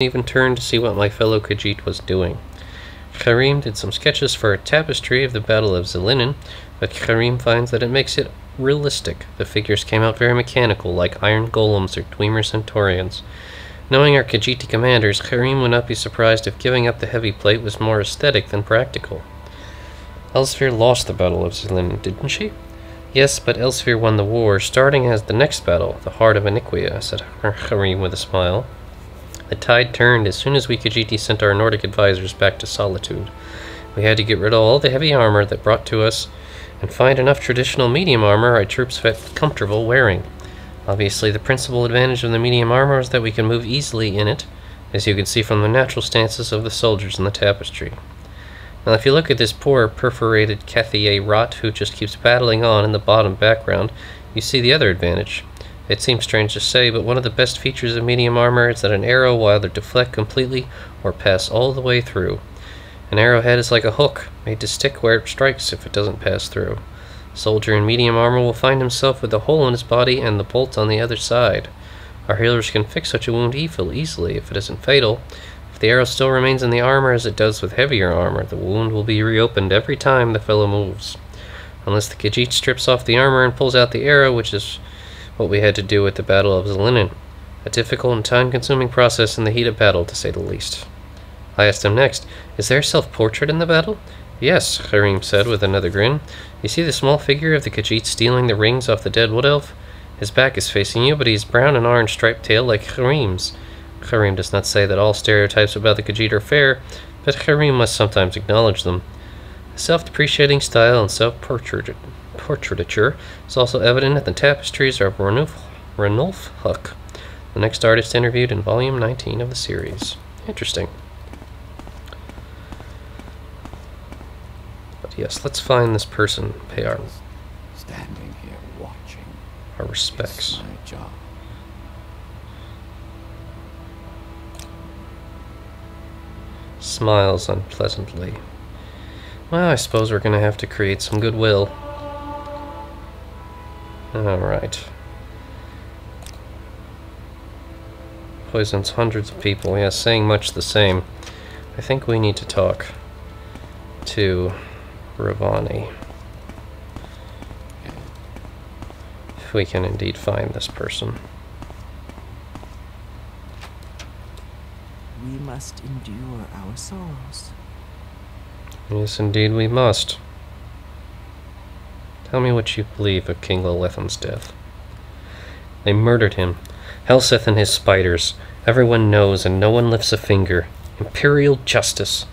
even turn to see what my fellow Khajiit was doing. Karim did some sketches for a tapestry of the Battle of Llethan, but Karim finds that it makes it realistic. The figures came out very mechanical, like iron golems or Dwemer centaurians. Knowing our Khajiiti commanders, Karim would not be surprised if giving up the heavy plate was more aesthetic than practical. Elsfyr lost the Battle of Llethan, didn't she? Yes, but Elsfyr won the war, starting as the next battle, the Heart of Iniquia, said Karim with a smile. The tide turned as soon as we Khajiiti sent our Nordic advisors back to Solitude. We had to get rid of all the heavy armor that brought to us and find enough traditional medium armor our troops felt comfortable wearing. Obviously, the principal advantage of the medium armor is that we can move easily in it, as you can see from the natural stances of the soldiers in the tapestry. Now, if you look at this poor perforated Cathier rot who just keeps battling on in the bottom background, you see the other advantage. It seems strange to say, but one of the best features of medium armor is that an arrow will either deflect completely or pass all the way through. An arrowhead is like a hook, made to stick where it strikes if it doesn't pass through. A soldier in medium armor will find himself with a hole in his body and the bolt on the other side. Our healers can fix such a wound easily if it isn't fatal. If the arrow still remains in the armor as it does with heavier armor, the wound will be reopened every time the fellow moves. Unless the Khajiit strips off the armor and pulls out the arrow, which is what we had to do at the Battle of Llethan. A difficult and time-consuming process in the heat of battle, to say the least. I asked him next, "Is there a self-portrait in the battle?" "Yes," Karim said with another grin. "You see the small figure of the Khajiit stealing the rings off the dead wood elf? His back is facing you, but he's brown and orange striped tail like Karim's. Karim does not say that all stereotypes about the Khajiit are fair, but Karim must sometimes acknowledge them. A self-depreciating style and self-portraiture is also evident in the tapestries of Ranulf Huck, the next artist interviewed in Volume 19 of the series." Interesting. But yes, let's find this person, pay our standing here watching. Our respects. It's my job. Smiles unpleasantly. Well, I suppose we're going to have to create some goodwill. Alright. Poisons hundreds of people. Yeah, saying much the same. I think we need to talk to Ravani. If we can indeed find this person. We must endure our sorrows. Yes, indeed we must. Tell me what you believe of King Llethan's death. They murdered him. Helseth and his spiders. Everyone knows and no one lifts a finger. Imperial justice.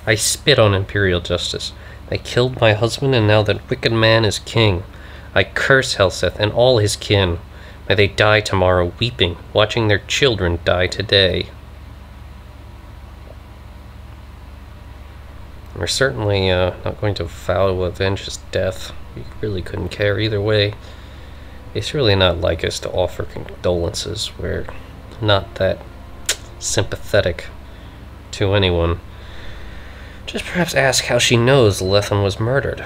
I spit on imperial justice. They killed my husband and now that wicked man is king. I curse Helseth and all his kin. May they die tomorrow weeping, watching their children die today. We're certainly not going to vow to avenge his death. We really couldn't care either way. It's really not like us to offer condolences. We're not that sympathetic to anyone. Just perhaps ask how she knows Llethan was murdered.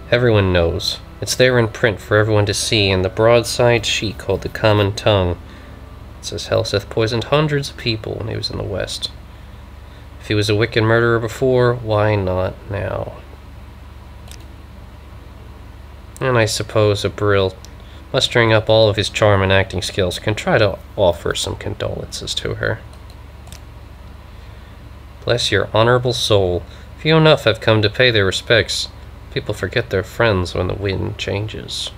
Everyone knows. It's there in print for everyone to see in the broadside sheet called the Common Tongue. It says Helseth poisoned hundreds of people when he was in the West. If he was a wicked murderer before, why not now? And I suppose Abreel, mustering up all of his charm and acting skills, can try to offer some condolences to her. Bless your honorable soul. Few enough have come to pay their respects. People forget their friends when the wind changes.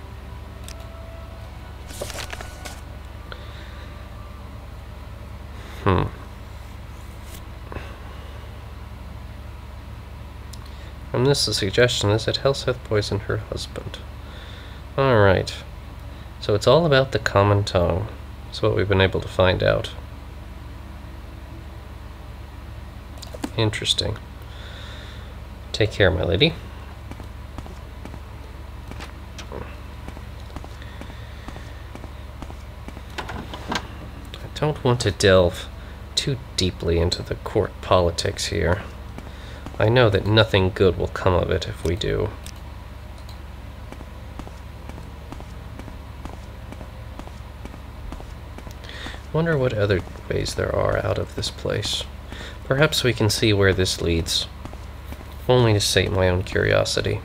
From this, the suggestion is that Helseth poisoned her husband. Alright. So it's all about the Common Tongue. That's what we've been able to find out. Interesting. Take care, my lady. I don't want to delve too deeply into the court politics here. I know that nothing good will come of it if we do. Wonder what other ways there are out of this place. Perhaps we can see where this leads. Only to sate my own curiosity.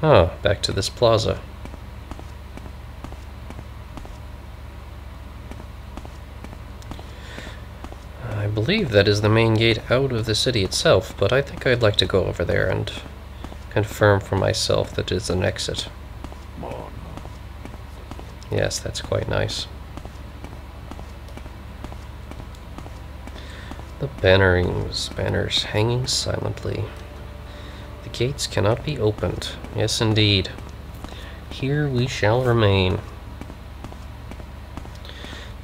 Oh, back to this plaza. I believe that is the main gate out of the city itself, but I think I'd like to go over there and confirm for myself that it is an exit. Yes, that's quite nice. The banners hanging silently. The gates cannot be opened. Yes, indeed. Here we shall remain.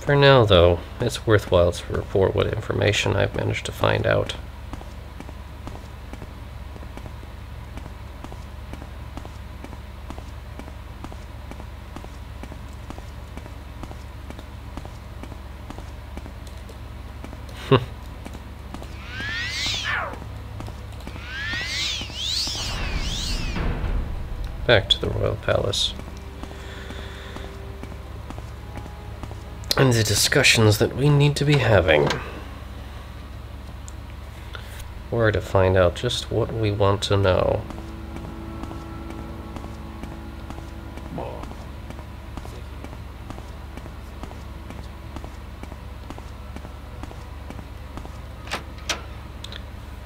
For now, though, it's worthwhile to report what information I've managed to find out. Back to the royal palace. And the discussions that we need to be having. Or to find out just what we want to know.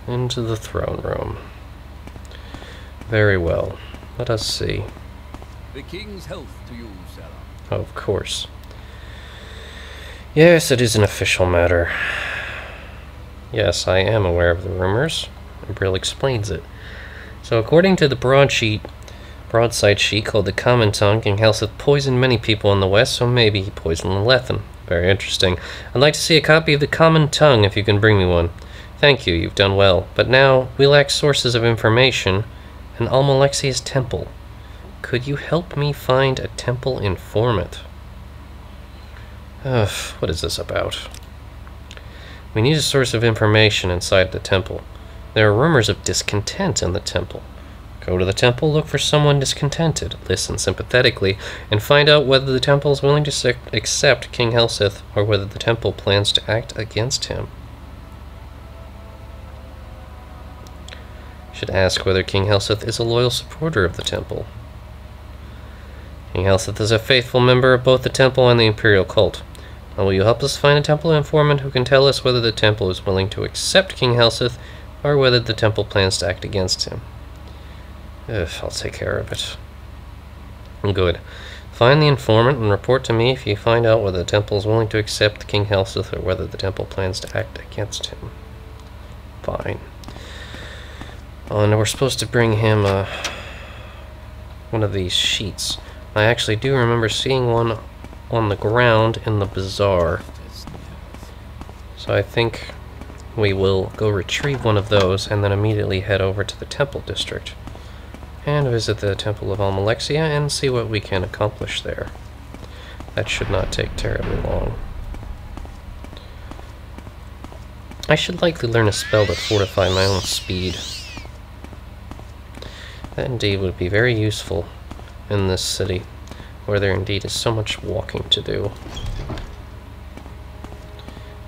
Into the throne room. Very well. Let us see. The king's health to you, Sarah. Oh, of course. Yes, it is an official matter. Yes, I am aware of the rumors. Abreel explains it. So according to the broadside sheet called the Common Tongue, King Helseth poisoned many people in the west, so maybe he poisoned Llethan. Very interesting. I'd like to see a copy of the Common Tongue if you can bring me one. Thank you, you've done well. But now, we lack sources of information. An Almalexia's temple. Could you help me find a temple informant? Ugh, what is this about? We need a source of information inside the temple. There are rumors of discontent in the temple. Go to the temple, look for someone discontented, listen sympathetically, and find out whether the temple is willing to accept King Helseth or whether the temple plans to act against him. Should ask whether King Helseth is a loyal supporter of the temple. King Helseth is a faithful member of both the temple and the imperial cult. Now will you help us find a temple informant who can tell us whether the temple is willing to accept King Helseth or whether the temple plans to act against him? I'll take care of it. Good. Find the informant and report to me if you find out whether the temple is willing to accept King Helseth or whether the temple plans to act against him. Fine. Oh, and we're supposed to bring him one of these sheets. I actually do remember seeing one on the ground in the bazaar. So I think we will go retrieve one of those and then immediately head over to the temple district and visit the temple of Almalexia and see what we can accomplish there. That should not take terribly long. I should likely learn a spell to fortify my own speed. That indeed would be very useful in this city, where there indeed is so much walking to do.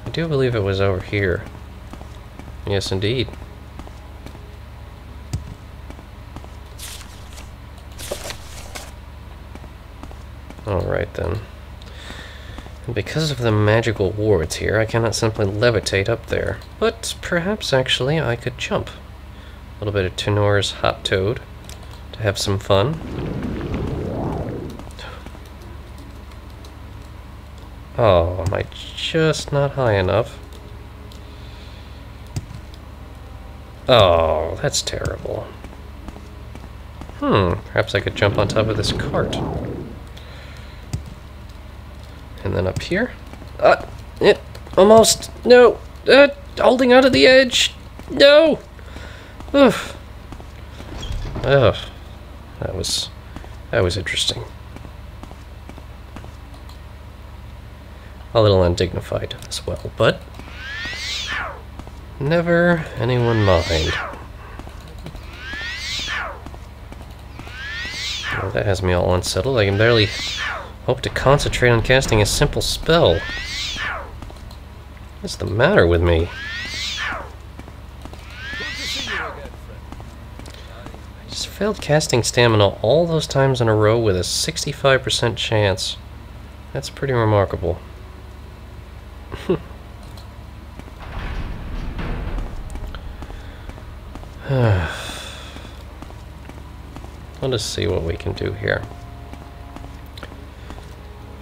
I do believe it was over here. Yes, indeed. Alright then. And because of the magical wards here, I cannot simply levitate up there. But perhaps actually I could jump. A little bit of Tenor's Hot Toad to have some fun. Oh, am I just not high enough? Oh, that's terrible. Perhaps I could jump on top of this cart. And then up here. Almost. No. Holding onto the edge. No. Ugh. Ugh. That was interesting. A little undignified as well, but never anyone mind. That has me all unsettled. I can barely hope to concentrate on casting a simple spell. What's the matter with me? I just failed casting stamina all those times in a row with a 65% chance. That's pretty remarkable. Let us see what we can do here.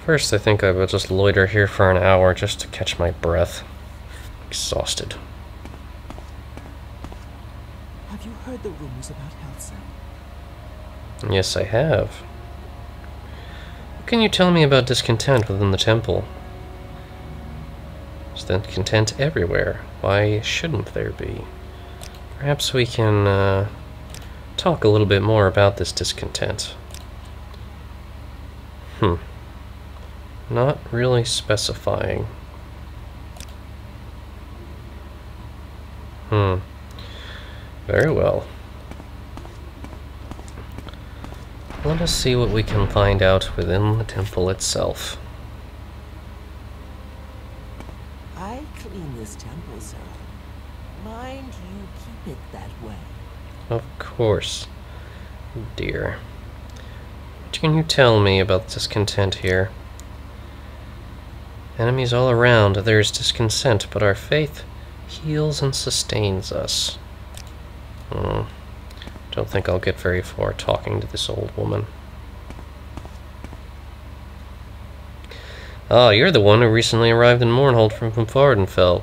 First, I think I will just loiter here for an hour just to catch my breath. Exhausted. Have you heard the rumors about Llethan? Yes, I have. What can you tell me about discontent within the temple? There's discontent everywhere. Why shouldn't there be? Perhaps we can talk a little bit more about this discontent. Not really specifying. Very well. Let us see what we can find out within the temple itself. I clean this temple, sir. Mind you keep it that way. Of course, dear. What can you tell me about discontent here? Enemies all around, there's discontent, but our faith heals and sustains us. Don't think I'll get very far talking to this old woman. Ah, you're the one who recently arrived in Mournhold from Vardenfell.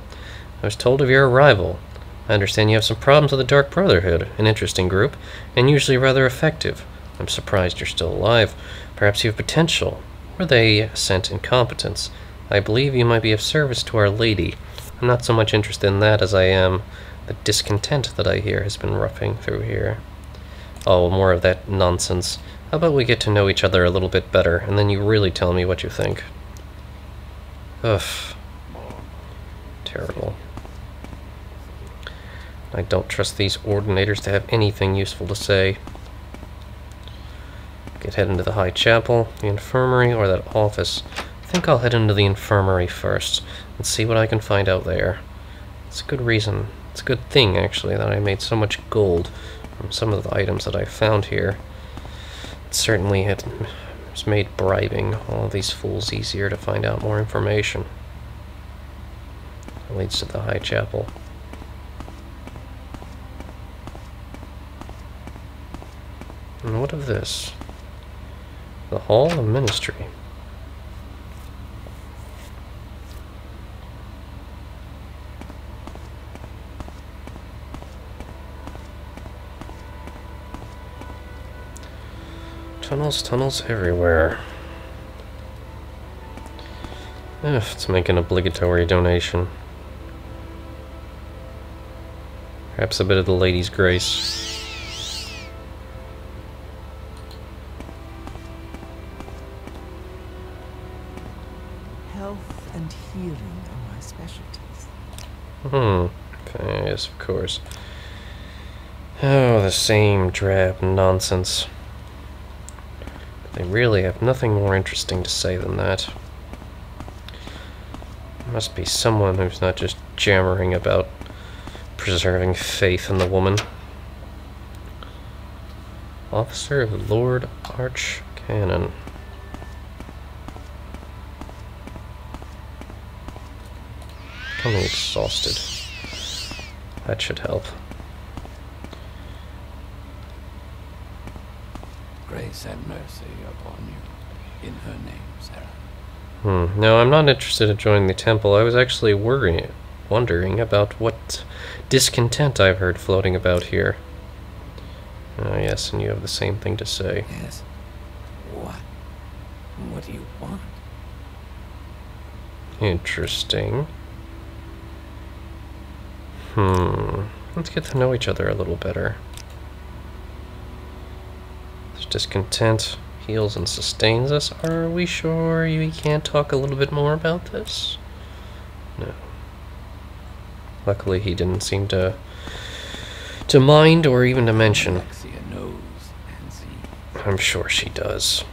I was told of your arrival. I understand you have some problems with the Dark Brotherhood, an interesting group, and usually rather effective. I'm surprised you're still alive. Perhaps you have potential, or they scent incompetence. I believe you might be of service to Our Lady. I'm not so much interested in that as I am the discontent that I hear has been roughing through here. Oh, more of that nonsense. How about we get to know each other a little bit better, and then you really tell me what you think. Ugh. Terrible. I don't trust these ordinators to have anything useful to say. Could head into the High Chapel, the infirmary, or that office. I think I'll head into the infirmary first, and see what I can find out there. It's a good reason. It's a good thing, actually, that I made so much gold from some of the items that I found here. It certainly has made bribing all these fools easier to find out more information. It leads to the High Chapel. And what of this? The Hall of Ministry. Tunnels everywhere. Let's make an obligatory donation. Perhaps a bit of the Lady's Grace. Health and healing are my specialties. Okay, yes, of course. Oh, the same drab nonsense. They really have nothing more interesting to say than that. There must be someone who's not just jammering about preserving faith in the woman. Officer of Lord Archcanon. Becoming exhausted. That should help. Grace and mercy upon you, in her name, Sarah. No, I'm not interested in joining the temple. I was actually wondering about what discontent I've heard floating about here. Ah, yes, and you have the same thing to say. Yes. What? What do you want? Interesting. Let's get to know each other a little better. There's discontent, heals and sustains us. Are we sure we can't talk a little bit more about this? No. Luckily, he didn't seem to mind or even to mention. Almalexia knows and sees. I'm sure she does.